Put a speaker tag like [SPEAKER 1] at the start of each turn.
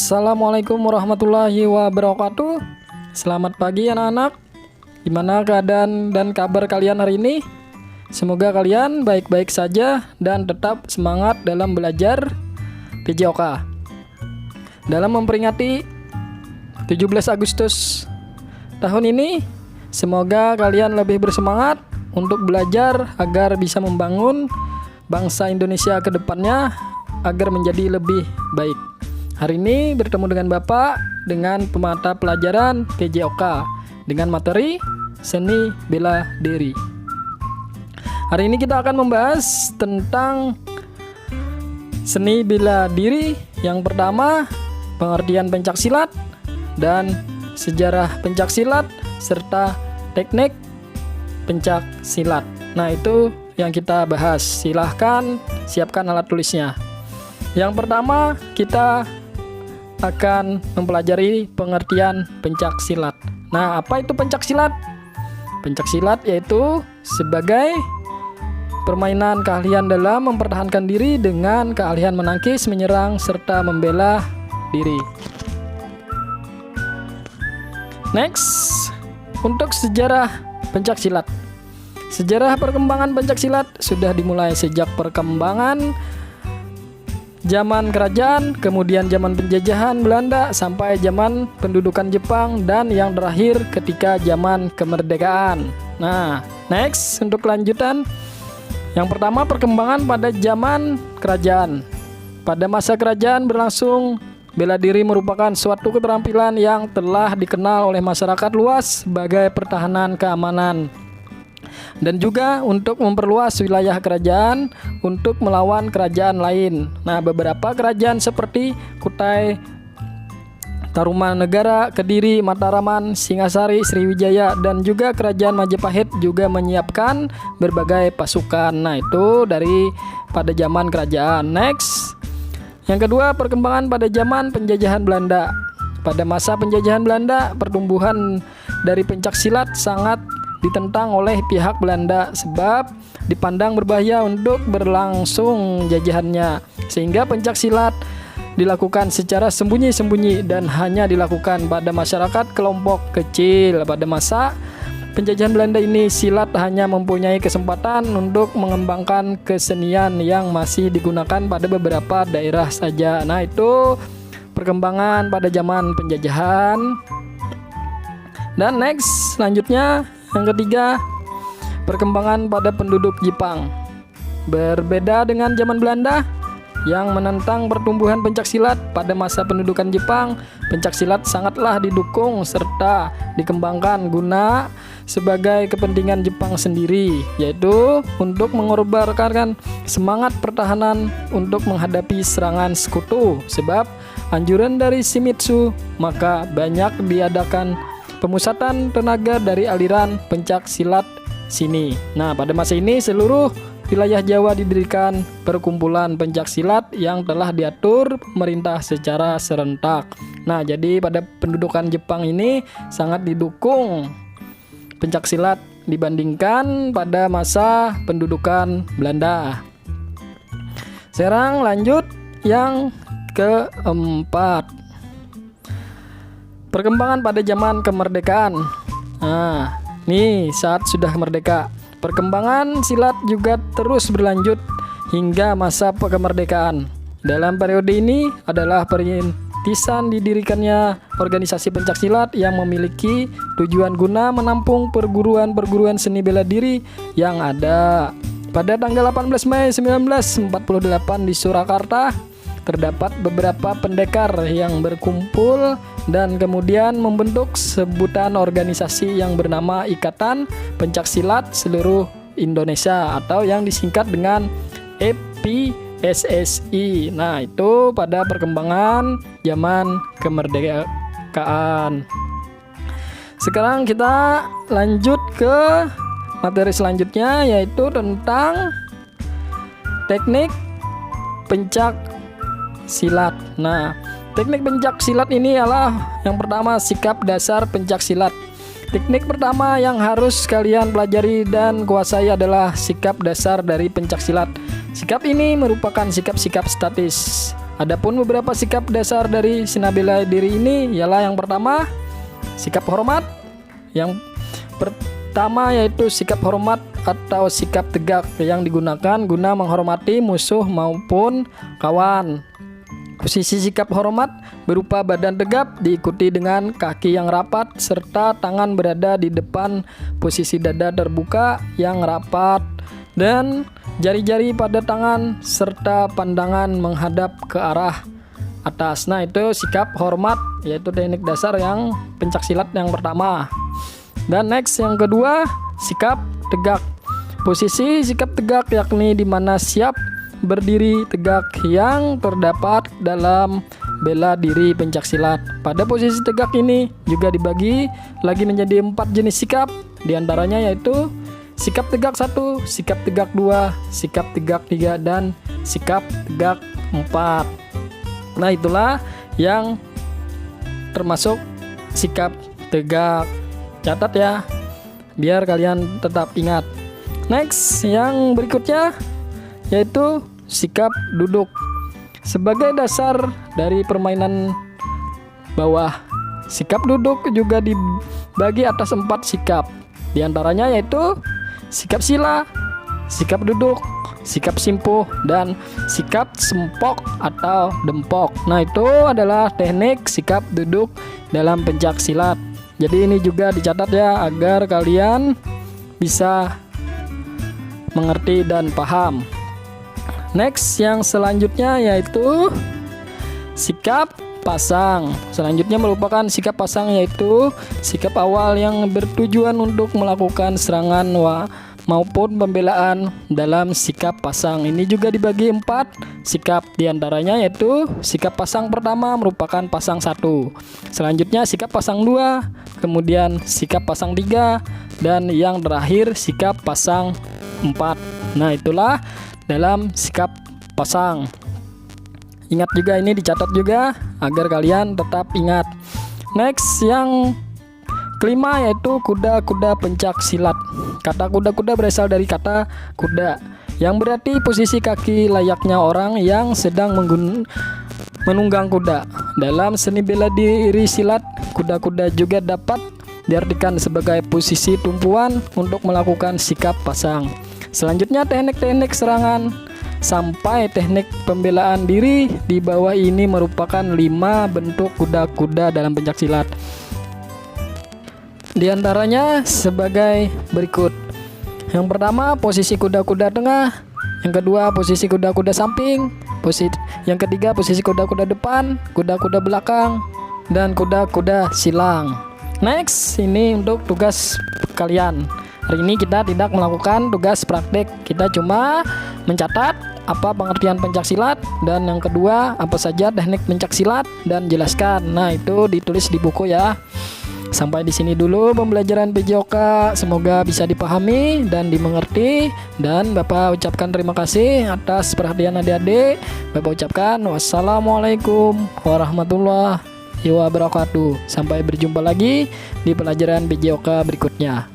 [SPEAKER 1] Assalamualaikum warahmatullahi wabarakatuh. Selamat pagi anak-anak. Gimana keadaan dan kabar kalian hari ini? Semoga kalian baik-baik saja dan tetap semangat dalam belajar PJOK. Dalam memperingati 17 Agustus tahun ini, semoga kalian lebih bersemangat untuk belajar agar bisa membangun bangsa Indonesia ke depannya agar menjadi lebih baik. Hari ini bertemu dengan Bapak dengan pemata pelajaran PJOK dengan materi seni bela diri. Hari ini kita akan membahas tentang seni bela diri. Yang pertama, pengertian pencaksilat dan sejarah pencaksilat serta teknik pencaksilat. Nah, itu yang kita bahas. Silahkan siapkan alat tulisnya. Yang pertama, kita akan mempelajari pengertian pencaksilat. Nah, apa itu pencaksilat? Pencaksilat yaitu sebagai permainan keahlian dalam mempertahankan diri dengan keahlian menangkis, menyerang, serta membela diri. Next, untuk sejarah pencaksilat. Sejarah perkembangan pencaksilat sudah dimulai sejak perkembangan zaman kerajaan, kemudian zaman penjajahan Belanda, sampai zaman pendudukan Jepang, dan yang terakhir ketika zaman kemerdekaan. Nah, next untuk kelanjutan. Yang pertama, perkembangan pada zaman kerajaan. Pada masa kerajaan berlangsung, bela diri merupakan suatu keterampilan yang telah dikenal oleh masyarakat luas sebagai pertahanan keamanan dan juga untuk memperluas wilayah kerajaan untuk melawan kerajaan lain. Nah, beberapa kerajaan seperti Kutai, Tarumanegara, Kediri, Mataraman, Singasari, Sriwijaya, dan juga kerajaan Majapahit juga menyiapkan berbagai pasukan. Nah, itu dari pada zaman kerajaan. Next, yang kedua, perkembangan pada zaman penjajahan Belanda. Pada masa penjajahan Belanda, pertumbuhan dari pencaksilat sangat ditentang oleh pihak Belanda sebab dipandang berbahaya untuk berlangsung jajahannya, sehingga pencaksilat dilakukan secara sembunyi-sembunyi dan hanya dilakukan pada masyarakat kelompok kecil. Pada masa penjajahan Belanda ini, silat hanya mempunyai kesempatan untuk mengembangkan kesenian yang masih digunakan pada beberapa daerah saja. Nah, itu perkembangan pada zaman penjajahan. Dan next, selanjutnya yang ketiga, perkembangan pada penduduk Jepang. Berbeda dengan zaman Belanda yang menentang pertumbuhan pencaksilat, pada masa pendudukan Jepang, pencaksilat sangatlah didukung serta dikembangkan guna sebagai kepentingan Jepang sendiri, yaitu untuk mengorbankan semangat pertahanan untuk menghadapi serangan sekutu. Sebab anjuran dari Shimizu, maka banyak diadakan pemusatan tenaga dari aliran pencaksilat sini. Nah, pada masa ini seluruh wilayah Jawa didirikan perkumpulan pencaksilat yang telah diatur pemerintah secara serentak. Nah, jadi pada pendudukan Jepang ini sangat didukung pencaksilat dibandingkan pada masa pendudukan Belanda. Sekarang lanjut yang keempat, perkembangan pada zaman kemerdekaan. Nah, nih saat sudah merdeka, perkembangan silat juga terus berlanjut hingga masa kemerdekaan. Dalam periode ini adalah perintisan didirikannya organisasi pencaksilat yang memiliki tujuan guna menampung perguruan-perguruan seni bela diri yang ada. Pada tanggal 18 Mei 1948 di Surakarta, terdapat beberapa pendekar yang berkumpul dan kemudian membentuk sebutan organisasi yang bernama Ikatan Pencaksilat Seluruh Indonesia atau yang disingkat dengan IPSSI. Nah, itu pada perkembangan zaman kemerdekaan. Sekarang kita lanjut ke materi selanjutnya, yaitu tentang teknik pencaksilat. Nah, teknik pencaksilat ini adalah yang pertama, sikap dasar pencaksilat. Teknik pertama yang harus kalian pelajari dan kuasai adalah sikap dasar dari pencaksilat. Sikap ini merupakan sikap-sikap statis Adapun beberapa sikap dasar dari seni bela diri ini ialah yang pertama, sikap hormat. Yang pertama yaitu sikap hormat atau sikap tegak yang digunakan guna menghormati musuh maupun kawan. Posisi sikap hormat berupa badan tegap diikuti dengan kaki yang rapat serta tangan berada di depan posisi dada terbuka yang rapat dan jari-jari pada tangan serta pandangan menghadap ke arah atas. Nah, itu sikap hormat, yaitu teknik dasar yang pencaksilat yang pertama. Dan next yang kedua, sikap tegak. Posisi sikap tegak yakni di mana siap berdiri tegak yang terdapat dalam bela diri pencaksilat. Pada posisi tegak ini juga dibagi lagi menjadi 4 jenis sikap, diantaranya yaitu sikap tegak 1, sikap tegak 2, sikap tegak 3, dan sikap tegak 4. Nah, itulah yang termasuk sikap tegak. Catat ya, biar kalian tetap ingat. Next, yang berikutnya yaitu sikap duduk. Sebagai dasar dari permainan bawah, sikap duduk juga dibagi atas 4 sikap. Diantaranya yaitu sikap sila, sikap duduk, sikap simpuh, dan sikap sempok atau dempok. Nah, itu adalah teknik sikap duduk dalam pencak silat. Jadi ini juga dicatat ya agar kalian bisa mengerti dan paham. Next, yang selanjutnya yaitu sikap pasang. Selanjutnya merupakan sikap pasang, yaitu sikap awal yang bertujuan untuk melakukan serangan maupun pembelaan dalam sikap pasang. Ini juga dibagi 4 sikap, diantaranya yaitu sikap pasang pertama merupakan pasang 1, selanjutnya sikap pasang 2, kemudian sikap pasang 3, dan yang terakhir sikap pasang 4. Nah, itulah dalam sikap pasang. Ingat juga, ini dicatat juga agar kalian tetap ingat. Next, yang kelima yaitu kuda-kuda pencak silat. Kata kuda-kuda berasal dari kata kuda, yang berarti posisi kaki layaknya orang yang sedang menunggang kuda. Dalam seni bela diri silat, kuda-kuda juga dapat diartikan sebagai posisi tumpuan untuk melakukan sikap pasang. Selanjutnya teknik-teknik serangan sampai teknik pembelaan diri di bawah ini merupakan 5 bentuk kuda-kuda dalam pencak silat. Di antaranya sebagai berikut. Yang pertama, posisi kuda-kuda tengah. Yang kedua, posisi kuda-kuda samping. Yang ketiga, posisi kuda-kuda depan, kuda-kuda belakang, dan kuda-kuda silang. Next, ini untuk tugas kalian. Hari ini kita tidak melakukan tugas praktik, kita cuma mencatat apa pengertian pencak silat, dan yang kedua apa saja teknik pencak silat dan jelaskan. Nah, itu ditulis di buku ya. Sampai di sini dulu pembelajaran PJOK, semoga bisa dipahami dan dimengerti, dan Bapak ucapkan terima kasih atas perhatian adik-adik. Bapak ucapkan wassalamualaikum warahmatullahi wabarakatuh. Sampai berjumpa lagi di pelajaran PJOK berikutnya.